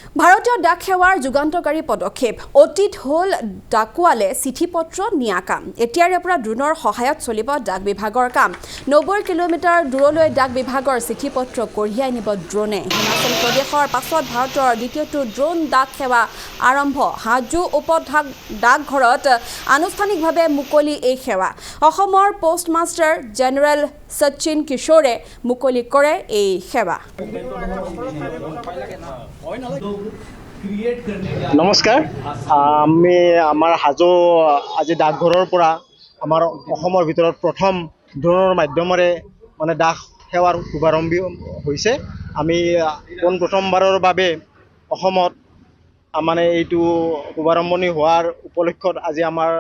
ভাৰতীয় ডাক সেৱাৰ যুগান্তকাৰী পদক্ষেপ অতীত হ'ল ডাকুৱালে চিঠি পত্ৰ নিয়া কাম এতিয়াৰে পৰা ড্ৰোনৰ সহায়ত চলিব ডাক বিভাগৰ কাম 90 কিলোমিটাৰ দূৰলৈ ডাক বিভাগৰ চিঠি পত্ৰ কঢ়িয়াই নিব ড্ৰোনে হিমাচল প্ৰদেশৰ পাছত ভাৰতৰ দ্বিতীয়টো ড্ৰোন ডাক সেৱা আৰম্ভ হাজু ডাকঘৰত আনুষ্ঠানিকভাৱে মুকলি এই সেৱা অসমৰ পোষ্টমাষ্টাৰ জেনেৰেল সচিন কিশোৰে মুকলি কৰে এই সেৱা নমস্কাৰ আমি আমাৰ হাজো আজি ডাকঘৰৰ পৰা আমাৰ অসমৰ ভিতৰত প্ৰথম ড্ৰোনৰ মাধ্যমেৰে মানে ডাক সেৱাৰ শুভাৰম্ভ হৈছে আমি প্ৰথমবাৰৰ বাবে অসমত মানে এইটো শুভাৰম্ভণি হোৱাৰ উপলক্ষত আজি আমাৰ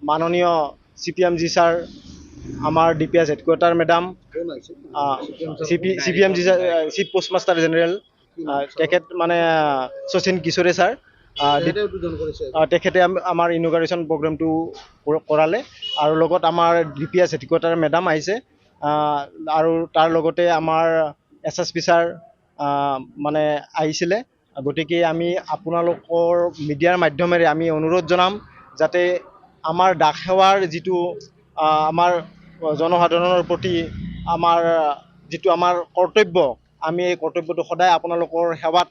মাননীয় CPMG ছাৰ আমাৰ DPS headquarter madam CPMG chief postmaster general তেখেত মানে শচীন কিশোৰে ছাৰ তেখেতে আমাৰ ইনগ্ৰেশ্যন প্ৰগ্ৰেমটো কৰালে আৰু লগত আমাৰ DPS হেডকোৱাৰ্টাৰ মেডাম আহিছে আৰু তাৰ লগতে আমাৰ SSP ছাৰ মানে আহিছিলে গতিকে আমি আপোনালোকৰ মিডিয়াৰ মাধ্যমেৰে আমি অনুৰোধ জনাম যাতে আমাৰ ডাক সেৱাৰ যিটো আমাৰ জনসাধাৰণৰ প্ৰতি আমাৰ যিটো আমাৰ কৰ্তব্য আমি এই কৰ্তব্যটো সদায় আপোনালোকৰ সেৱাত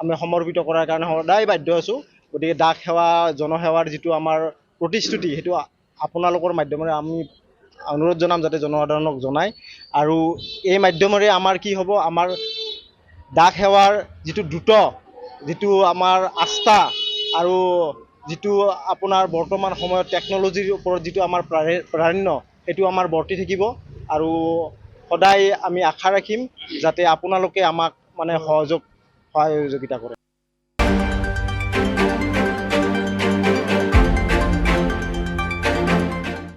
আমি সমৰ্পিত কৰাৰ কাৰণে সদায় বাধ্য আছোঁ গতিকে ডাক সেৱা জনসেৱাৰ যিটো আমাৰ প্ৰতিশ্ৰুতি সেইটো আপোনালোকৰ মাধ্যমেৰে আমি অনুৰোধ জনাম যাতে জনসাধাৰণক জনায় আৰু এই মাধ্যমেৰে আমাৰ কি হ'ব আমাৰ ডাক সেৱাৰ যিটো দ্ৰুত যিটো আমাৰ আস্থা আৰু যিটো আপোনাৰ বৰ্তমান সময়ত টেকন'লজিৰ ওপৰত যিটো আমাৰ প্ৰাধান্য সেইটো আমাৰ বৰ্তি থাকিব আৰু সদায় আমি আশা ৰাখিম যাতে আপোনালোকে আমাক মানে সহযোগিতা কৰে